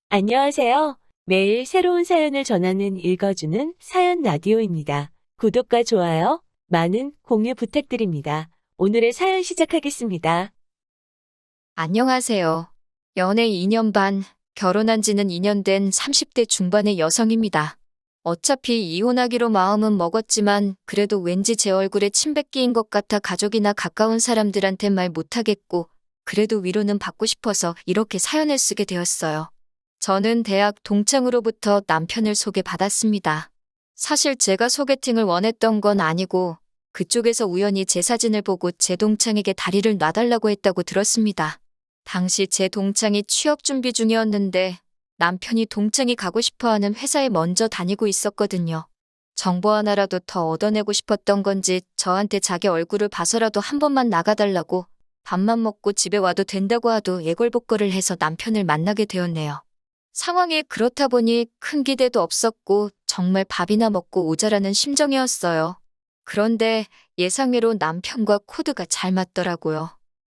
안녕하세요. 매일 새로운 사연을 전하는 읽어주는 사연 라디오입니다. 구독과 좋아요, 많은 공유 부탁드립니다. 오늘의 사연 시작하겠습니다. 안녕하세요. 연애 2년 반, 결혼한 지는 2년 된 30대 중반의 여성입니다. 어차피 이혼하기로 마음은 먹었지만 그래도 왠지 제 얼굴에 침 뱉기인 것 같아 가족이나 가까운 사람들한테 말 못하겠고 그래도 위로는 받고 싶어서 이렇게 사연을 쓰게 되었어요. 저는 대학 동창으로부터 남편을 소개받았습니다. 사실 제가 소개팅을 원했던 건 아니고 그쪽에서 우연히 제 사진을 보고 제 동창에게 다리를 놔달라고 했다고 들었습니다. 당시 제 동창이 취업 준비 중이었는데 남편이 동창이 가고 싶어하는 회사에 먼저 다니고 있었거든요. 정보 하나라도 더 얻어내고 싶었던 건지 저한테 자기 얼굴을 봐서라도 한 번만 나가달라고 밥만 먹고 집에 와도 된다고 하도 애걸복걸을 해서 남편을 만나게 되었네요. 상황이 그렇다 보니 큰 기대도 없었고 정말 밥이나 먹고 오자라는 심정이었어요. 그런데 예상외로 남편과 코드가 잘 맞더라고요.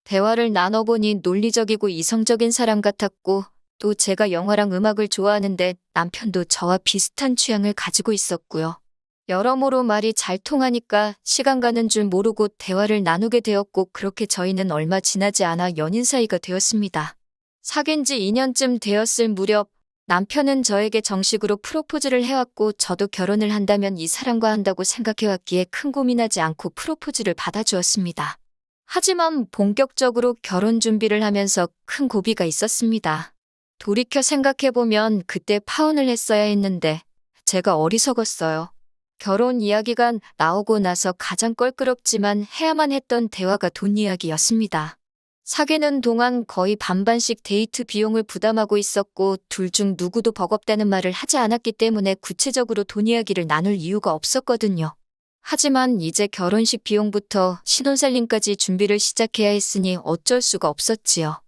대화를 나눠보니 논리적이고 이성적인 사람 같았고 또 제가 영화랑 음악을 좋아하는데 남편도 저와 비슷한 취향을 가지고 있었고요. 여러모로 말이 잘 통하니까 시간 가는 줄 모르고 대화를 나누게 되었고 그렇게 저희는 얼마 지나지 않아 연인 사이가 되었습니다. 사귄 지 2년쯤 되었을 무렵 남편은 저에게 정식으로 프로포즈를 해왔고 저도 결혼을 한다면 이 사람과 한다고 생각해왔기에 큰 고민하지 않고 프로포즈를 받아주었습니다. 하지만 본격적으로 결혼 준비를 하면서 큰 고비가 있었습니다. 돌이켜 생각해보면 그때 파혼을 했어야 했는데 제가 어리석었어요. 결혼 이야기가 나오고 나서 가장 껄끄럽지만 해야만 했던 대화가 돈 이야기였습니다. 사귀는 동안 거의 반반씩 데이트 비용을 부담하고 있었고 둘 중 누구도 버겁다는 말을 하지 않았기 때문에 구체적으로 돈 이야기를 나눌 이유가 없었거든요. 하지만 이제 결혼식 비용부터 신혼살림까지 준비를 시작해야 했으니 어쩔 수가 없었지요.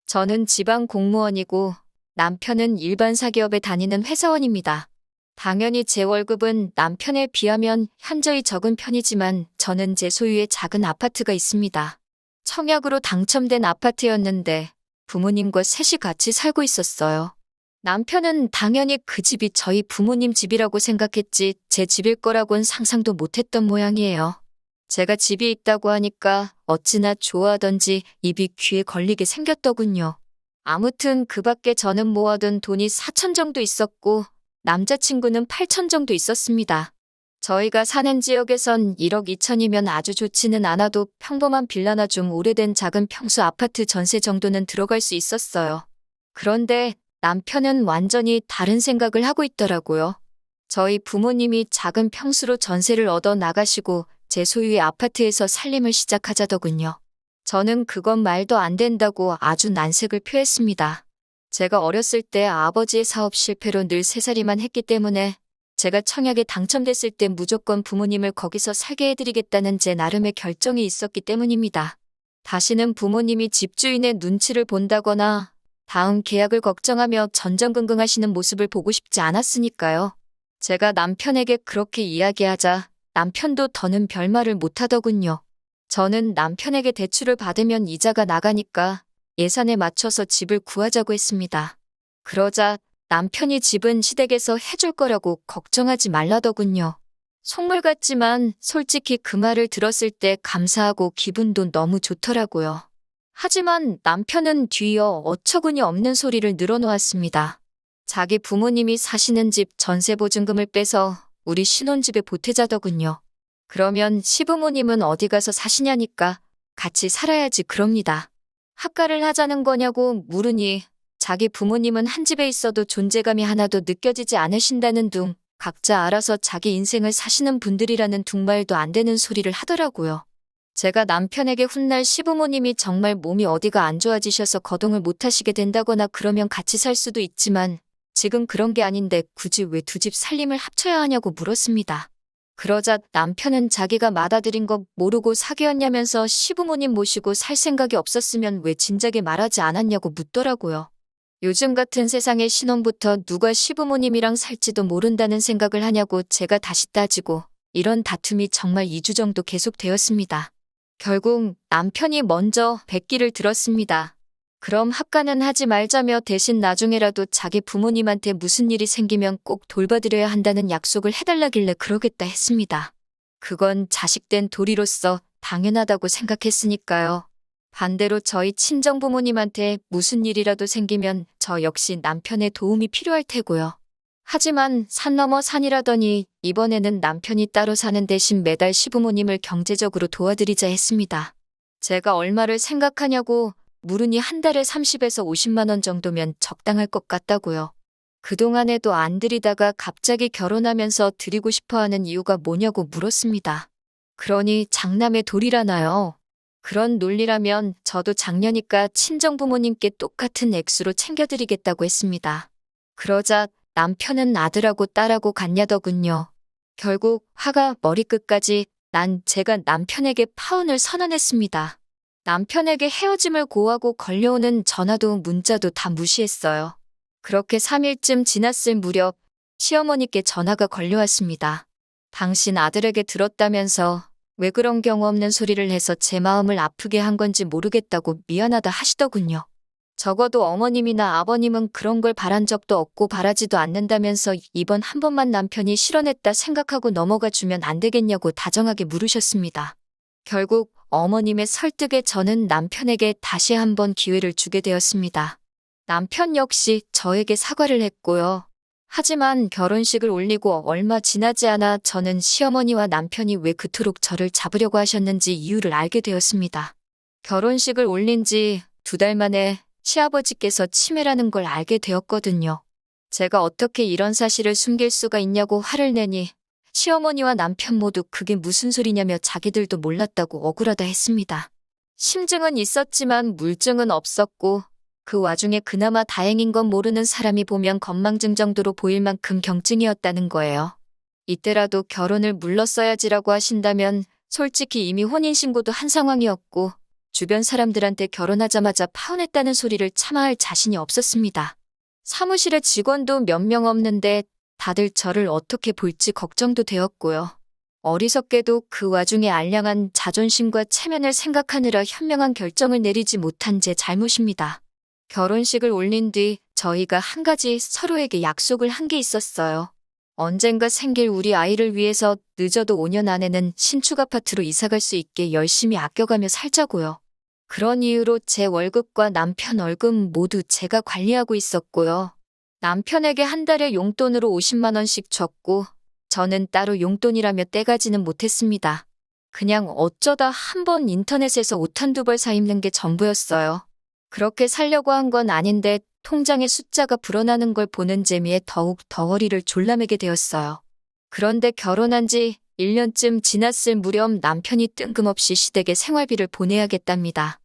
저는 지방 공무원이고 남편은 일반 사기업에 다니는 회사원입니다. 당연히 제 월급은 남편에 비하면 현저히 적은 편이지만 저는 제 소유의 작은 아파트가 있습니다. 청약으로 당첨된 아파트였는데 부모님과 셋이 같이 살고 있었어요. 남편은 당연히 그 집이 저희 부모님 집이라고 생각했지 제 집일 거라고는 상상도 못했던 모양이에요. 제가 집이 있다고 하니까 어찌나 좋아하던지 입이 귀에 걸리게 생겼더군요. 아무튼 그 밖에 저는 모아둔 돈이 4천 정도 있었고 남자친구는 8천 정도 있었습니다. 저희가 사는 지역에선 1억 2천이면 아주 좋지는 않아도 평범한 빌라나 좀 오래된 작은 평수 아파트 전세 정도는 들어갈 수 있었어요. 그런데 남편은 완전히 다른 생각을 하고 있더라고요. 저희 부모님이 작은 평수로 전세를 얻어 나가시고 제 소유의 아파트에서 살림을 시작하자더군요. 저는 그건 말도 안 된다고 아주 난색을 표했습니다. 제가 어렸을 때 아버지의 사업 실패로 늘 새살이만 했기 때문에 제가 청약에 당첨됐을 때 무조건 부모님을 거기서 살게 해드리겠다는 제 나름의 결정이 있었기 때문입니다. 다시는 부모님이 집주인의 눈치를 본다거나 다음 계약을 걱정하며 전전긍긍하시는 모습을 보고 싶지 않았으니까요. 제가 남편에게 그렇게 이야기하자 남편도 더는 별말을 못하더군요. 저는 남편에게 대출을 받으면 이자가 나가니까 예산에 맞춰서 집을 구하자고 했습니다. 그러자 남편이 집은 시댁에서 해줄 거라고 걱정하지 말라더군요. 속물 같지만 솔직히 그 말을 들었을 때 감사하고 기분도 너무 좋더라고요. 하지만 남편은 뒤이어 어처구니 없는 소리를 늘어놓았습니다. 자기 부모님이 사시는 집 전세보증금을 빼서 우리 신혼집에 보태자더군요. 그러면 시부모님은 어디 가서 사시냐니까 같이 살아야지 그럽니다. 합가를 하자는 거냐고 물으니 자기 부모님은 한 집에 있어도 존재감이 하나도 느껴지지 않으신다는 둥, 각자 알아서 자기 인생을 사시는 분들이라는 둥말도 안 되는 소리를 하더라고요. 제가 남편에게 훗날 시부모님이 정말 몸이 어디가 안 좋아지셔서 거동을 못 하시게 된다거나 그러면 같이 살 수도 있지만 지금 그런 게 아닌데 굳이 왜 두 집 살림을 합쳐야 하냐고 물었습니다. 그러자 남편은 자기가 맏아들인 거 모르고 사귀었냐면서 시부모님 모시고 살 생각이 없었으면 왜 진작에 말하지 않았냐고 묻더라고요. 요즘 같은 세상에 신혼부터 누가 시부모님이랑 살지도 모른다는 생각을 하냐고 제가 다시 따지고 이런 다툼이 정말 2주 정도 계속되었습니다. 결국 남편이 먼저 백기를 들었습니다. 그럼 합가는 하지 말자며 대신 나중에라도 자기 부모님한테 무슨 일이 생기면 꼭 돌봐드려야 한다는 약속을 해달라길래 그러겠다 했습니다. 그건 자식된 도리로서 당연하다고 생각했으니까요. 반대로 저희 친정부모님한테 무슨 일이라도 생기면 저 역시 남편의 도움이 필요할 테고요. 하지만 산 넘어 산이라더니 이번에는 남편이 따로 사는 대신 매달 시부모님을 경제적으로 도와드리자 했습니다. 제가 얼마를 생각하냐고 물으니 한 달에 30에서 50만 원 정도면 적당할 것 같다고요. 그동안에도 안 드리다가 갑자기 결혼하면서 드리고 싶어 하는 이유가 뭐냐고 물었습니다. 그러니 장남의 도리라나요? 그런 논리라면 저도 작년이니까 친정부모님께 똑같은 액수로 챙겨드리겠다고 했습니다. 그러자 남편은 아들하고 딸하고 같냐더군요. 결국 화가 머리끝까지 난 제가 남편에게 파혼을 선언했습니다. 남편에게 헤어짐을 고하고 걸려오는 전화도 문자도 다 무시했어요. 그렇게 3일쯤 지났을 무렵 시어머니께 전화가 걸려왔습니다. 당신 아들에게 들었다면서 왜 그런 경우 없는 소리를 해서 제 마음을 아프게 한 건지 모르겠다고 미안하다 하시더군요. 적어도 어머님이나 아버님은 그런 걸 바란 적도 없고 바라지도 않는다면서 이번 한 번만 남편이 실언했다 생각하고 넘어가 주면 안 되겠냐고 다정하게 물으셨습니다. 결국 어머님의 설득에 저는 남편에게 다시 한번 기회를 주게 되었습니다. 남편 역시 저에게 사과를 했고요. 하지만 결혼식을 올리고 얼마 지나지 않아 저는 시어머니와 남편이 왜 그토록 저를 잡으려고 하셨는지 이유를 알게 되었습니다. 결혼식을 올린 지 2달 만에 시아버지께서 치매라는 걸 알게 되었거든요. 제가 어떻게 이런 사실을 숨길 수가 있냐고 화를 내니 시어머니와 남편 모두 그게 무슨 소리냐며 자기들도 몰랐다고 억울하다 했습니다. 심증은 있었지만 물증은 없었고 그 와중에 그나마 다행인 건 모르는 사람이 보면 건망증 정도로 보일 만큼 경증이었다는 거예요. 이때라도 결혼을 물렀어야지라고 하신다면 솔직히 이미 혼인신고도 한 상황이었고 주변 사람들한테 결혼하자마자 파혼했다는 소리를 참아 할 자신이 없었습니다. 사무실에 직원도 몇 명 없는데 다들 저를 어떻게 볼지 걱정도 되었고요. 어리석게도 그 와중에 알량한 자존심과 체면을 생각하느라 현명한 결정을 내리지 못한 제 잘못입니다. 결혼식을 올린 뒤 저희가 한 가지 서로에게 약속을 한 게 있었어요. 언젠가 생길 우리 아이를 위해서 늦어도 5년 안에는 신축 아파트로 이사갈 수 있게 열심히 아껴가며 살자고요. 그런 이유로 제 월급과 남편 월급 모두 제가 관리하고 있었고요. 남편에게 한 달에 용돈으로 50만 원씩 줬고 저는 따로 용돈이라며 떼가지는 못했습니다. 그냥 어쩌다 한번 인터넷에서 옷 한두 벌 사 입는 게 전부였어요. 그렇게 살려고 한 건 아닌데 통장에 숫자가 불어나는 걸 보는 재미에 더욱 덩어리를 졸라매게 되었어요. 그런데 결혼한 지 1년쯤 지났을 무렵 남편이 뜬금없이 시댁에 생활비를 보내야겠답니다.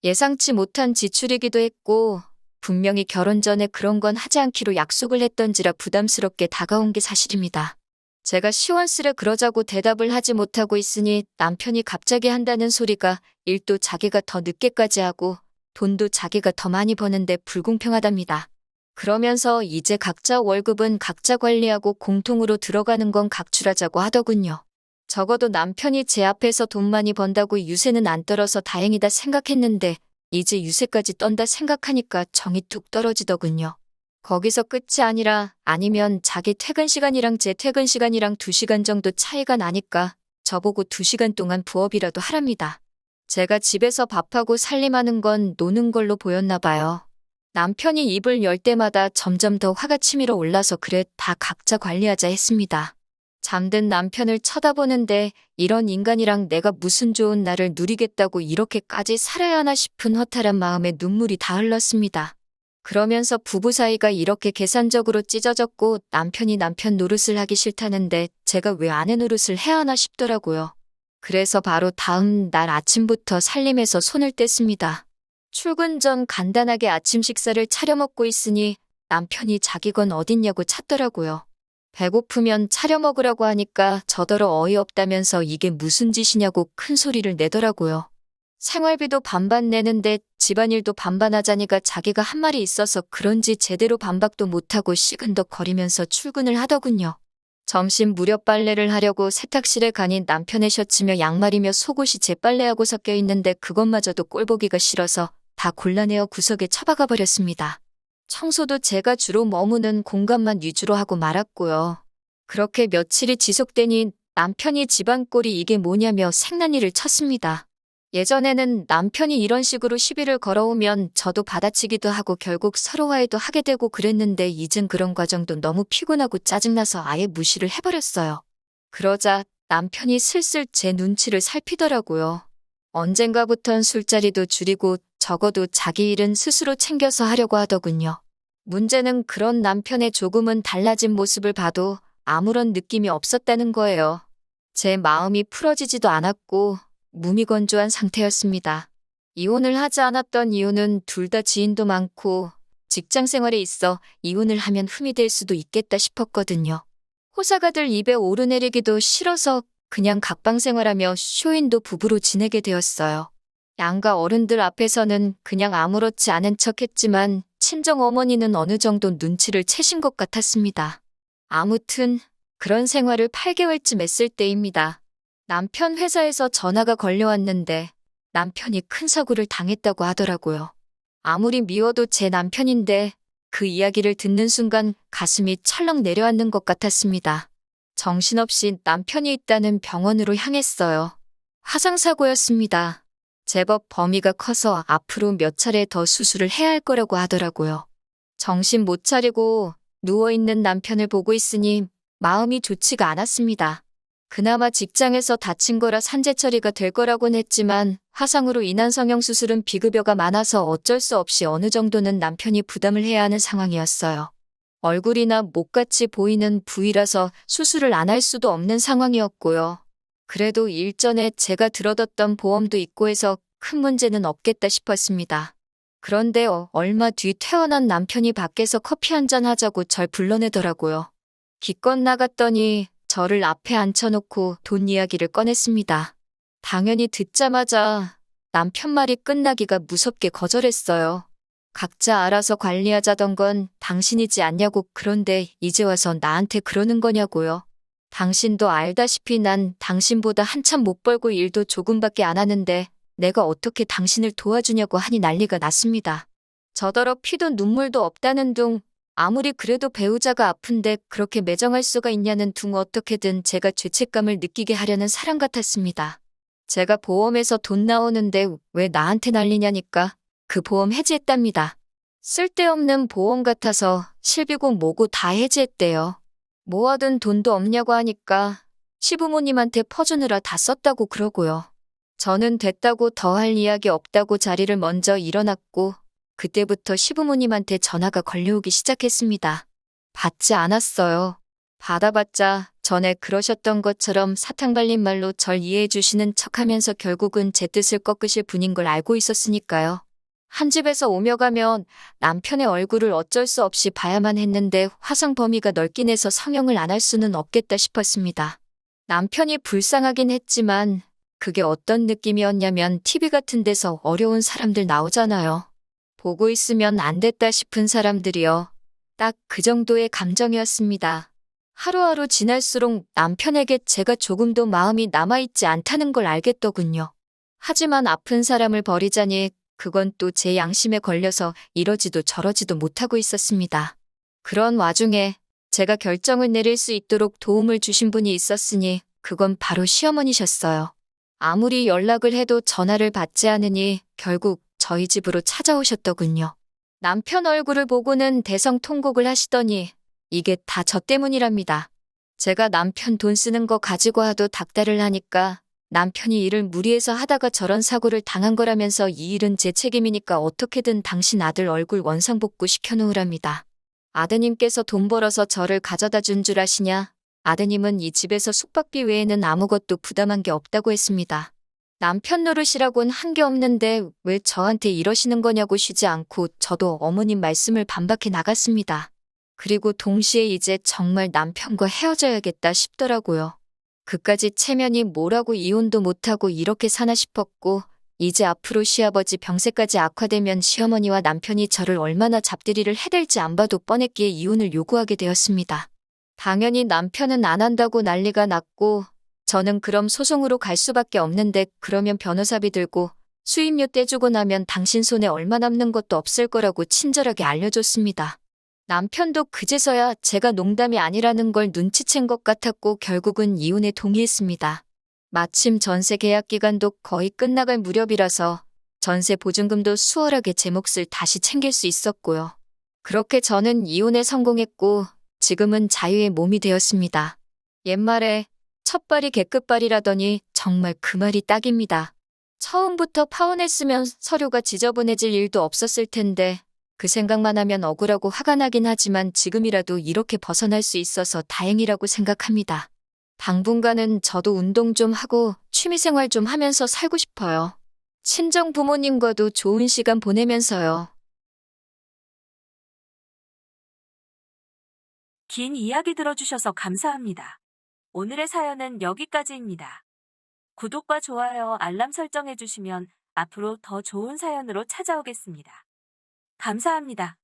예상치 못한 지출이기도 했고 분명히 결혼 전에 그런 건 하지 않기로 약속을 했던지라 부담스럽게 다가온 게 사실입니다. 제가 시원스레 그러자고 대답을 하지 못하고 있으니 남편이 갑자기 한다는 소리가 일도 자기가 더 늦게까지 하고 돈도 자기가 더 많이 버는데 불공평하답니다. 그러면서 이제 각자 월급은 각자 관리하고 공통으로 들어가는 건 각출하자고 하더군요. 적어도 남편이 제 앞에서 돈 많이 번다고 유세는 안 떨어서 다행이다 생각했는데 이제 유세까지 떤다 생각하니까 정이 툭 떨어지더군요. 거기서 끝이 아니라 아니면 자기 퇴근 시간이랑 제 퇴근 시간이랑 2시간 정도 차이가 나니까 저보고 2시간 동안 부업이라도 하랍니다. 제가 집에서 밥하고 살림하는 건 노는 걸로 보였나 봐요. 남편이 입을 열 때마다 점점 더 화가 치밀어 올라서 그래 다 각자 관리하자 했습니다. 잠든 남편을 쳐다보는데 이런 인간이랑 내가 무슨 좋은 날을 누리겠다고 이렇게까지 살아야 하나 싶은 허탈한 마음에 눈물이 다 흘렀습니다. 그러면서 부부 사이가 이렇게 계산적으로 찢어졌고 남편이 남편 노릇을 하기 싫다는데 제가 왜 아내 노릇을 해야 하나 싶더라고요. 그래서 바로 다음 날 아침부터 살림에서 손을 뗐습니다. 출근 전 간단하게 아침 식사를 차려 먹고 있으니 남편이 자기 건 어딨냐고 찾더라고요. 배고프면 차려 먹으라고 하니까 저더러 어이없다면서 이게 무슨 짓이냐고 큰 소리를 내더라고요. 생활비도 반반 내는데 집안일도 반반 하자니까 자기가 한 말이 있어서 그런지 제대로 반박도 못하고 시근덕 거리면서 출근을 하더군요. 점심 무렵 빨래를 하려고 세탁실에 가니 남편의 셔츠며 양말이며 속옷이 제 빨래하고 섞여 있는데 그것마저도 꼴보기가 싫어서 다 골라내어 구석에 처박아 버렸습니다. 청소도 제가 주로 머무는 공간만 위주로 하고 말았고요. 그렇게 며칠이 지속되니 남편이 집안꼴이 이게 뭐냐며 생난리를 쳤습니다. 예전에는 남편이 이런 식으로 시비를 걸어오면 저도 받아치기도 하고 결국 서로 화해도 하게 되고 그랬는데 이젠 그런 과정도 너무 피곤하고 짜증나서 아예 무시를 해버렸어요. 그러자 남편이 슬슬 제 눈치를 살피더라고요. 언젠가부턴 술자리도 줄이고 적어도 자기 일은 스스로 챙겨서 하려고 하더군요. 문제는 그런 남편의 조금은 달라진 모습을 봐도 아무런 느낌이 없었다는 거예요. 제 마음이 풀어지지도 않았고 무미건조한 상태였습니다. 이혼을 하지 않았던 이유는 둘 다 지인도 많고 직장 생활에 있어 이혼을 하면 흠이 될 수도 있겠다 싶었거든요. 호사가들 입에 오르내리기도 싫어서 그냥 각방 생활하며 쇼윈도 부부로 지내게 되었어요. 양가 어른들 앞에서는 그냥 아무렇지 않은 척 했지만 친정 어머니는 어느 정도 눈치를 채신 것 같았습니다. 아무튼 그런 생활을 8개월쯤 했을 때입니다. 남편 회사에서 전화가 걸려왔는데 남편이 큰 사고를 당했다고 하더라고요. 아무리 미워도 제 남편인데 그 이야기를 듣는 순간 가슴이 철렁 내려앉는 것 같았습니다. 정신없이 남편이 있다는 병원으로 향했어요. 화상사고였습니다. 제법 범위가 커서 앞으로 몇 차례 더 수술을 해야 할 거라고 하더라고요. 정신 못 차리고 누워있는 남편을 보고 있으니 마음이 좋지가 않았습니다. 그나마 직장에서 다친 거라 산재 처리가 될 거라곤 했지만 화상으로 인한 성형수술은 비급여가 많아서 어쩔 수 없이 어느 정도는 남편이 부담을 해야 하는 상황이었어요. 얼굴이나 목같이 보이는 부위라서 수술을 안 할 수도 없는 상황이었고요. 그래도 일전에 제가 들어뒀던 보험도 있고 해서 큰 문제는 없겠다 싶었습니다. 그런데 얼마 뒤 퇴원한 남편이 밖에서 커피 한잔 하자고 절 불러내더라고요. 기껏 나갔더니 저를 앞에 앉혀놓고 돈 이야기를 꺼냈습니다. 당연히 듣자마자 남편 말이 끝나기가 무섭게 거절했어요. 각자 알아서 관리하자던 건 당신이지 않냐고. 그런데 이제 와서 나한테 그러는 거냐고요. 당신도 알다시피 난 당신보다 한참 못 벌고 일도 조금밖에 안 하는데 내가 어떻게 당신을 도와주냐고 하니 난리가 났습니다. 저더러 피도 눈물도 없다는 둥, 아무리 그래도 배우자가 아픈데 그렇게 매정할 수가 있냐는 둥, 어떻게든 제가 죄책감을 느끼게 하려는 사람 같았습니다. 제가 보험에서 돈 나오는데 왜 나한테 난리냐니까 그 보험 해지했답니다. 쓸데없는 보험 같아서 실비고 뭐고 다 해지했대요. 모아둔 돈도 없냐고 하니까 시부모님한테 퍼주느라 다 썼다고 그러고요. 저는 됐다고 더 할 이야기 없다고 자리를 먼저 일어났고 그때부터 시부모님한테 전화가 걸려오기 시작했습니다. 받지 않았어요. 받아봤자 전에 그러셨던 것처럼 사탕 발린 말로 절 이해해 주시는 척하면서 결국은 제 뜻을 꺾으실 분인 걸 알고 있었으니까요. 한 집에서 오며 가면 남편의 얼굴을 어쩔 수 없이 봐야만 했는데 화상 범위가 넓긴 해서 성형을 안 할 수는 없겠다 싶었습니다. 남편이 불쌍하긴 했지만 그게 어떤 느낌이었냐면 TV 같은 데서 어려운 사람들 나오잖아요. 보고 있으면 안 됐다 싶은 사람들이요. 딱 그 정도의 감정이었습니다. 하루하루 지날수록 남편에게 제가 조금도 마음이 남아있지 않다는 걸 알겠더군요. 하지만 아픈 사람을 버리자니 그건 또 제 양심에 걸려서 이러지도 저러지도 못하고 있었습니다. 그런 와중에 제가 결정을 내릴 수 있도록 도움을 주신 분이 있었으니 그건 바로 시어머니셨어요. 아무리 연락을 해도 전화를 받지 않으니 결국 저희 집으로 찾아오셨더군요. 남편 얼굴을 보고는 대성통곡을 하시더니 이게 다 저 때문이랍니다. 제가 남편 돈 쓰는 거 가지고 와도 닥달을 하니까 남편이 일을 무리해서 하다가 저런 사고를 당한 거라면서 이 일은 제 책임이니까 어떻게든 당신 아들 얼굴 원상복구 시켜놓으랍니다. 아드님께서 돈 벌어서 저를 가져다 준 줄 아시냐? 아드님은 이 집에서 숙박비 외에는 아무것도 부담한 게 없다고 했습니다. 남편 노릇이라곤 한 게 없는데 왜 저한테 이러시는 거냐고 쉬지 않고 저도 어머님 말씀을 반박해 나갔습니다. 그리고 동시에 이제 정말 남편과 헤어져야겠다 싶더라고요. 그까지 체면이 뭐라고 이혼도 못하고 이렇게 사나 싶었고 이제 앞으로 시아버지 병세까지 악화되면 시어머니와 남편이 저를 얼마나 잡들이를 해댈지 안 봐도 뻔했기에 이혼을 요구하게 되었습니다. 당연히 남편은 안 한다고 난리가 났고 저는 그럼 소송으로 갈 수밖에 없는데 그러면 변호사비 들고 수임료 떼주고 나면 당신 손에 얼마 남는 것도 없을 거라고 친절하게 알려줬습니다. 남편도 그제서야 제가 농담이 아니라는 걸 눈치챈 것 같았고 결국은 이혼에 동의했습니다. 마침 전세 계약 기간도 거의 끝나갈 무렵이라서 전세 보증금도 수월하게 제 몫을 다시 챙길 수 있었고요. 그렇게 저는 이혼에 성공했고 지금은 자유의 몸이 되었습니다. 옛말에 첫발이 개끝발이라더니 정말 그 말이 딱입니다. 처음부터 파혼했으면 서류가 지저분해질 일도 없었을 텐데 그 생각만 하면 억울하고 화가 나긴 하지만 지금이라도 이렇게 벗어날 수 있어서 다행이라고 생각합니다. 당분간은 저도 운동 좀 하고 취미생활 좀 하면서 살고 싶어요. 친정 부모님과도 좋은 시간 보내면서요. 긴 이야기 들어주셔서 감사합니다. 오늘의 사연은 여기까지입니다. 구독과 좋아요, 알람 설정해주시면 앞으로 더 좋은 사연으로 찾아오겠습니다. 감사합니다.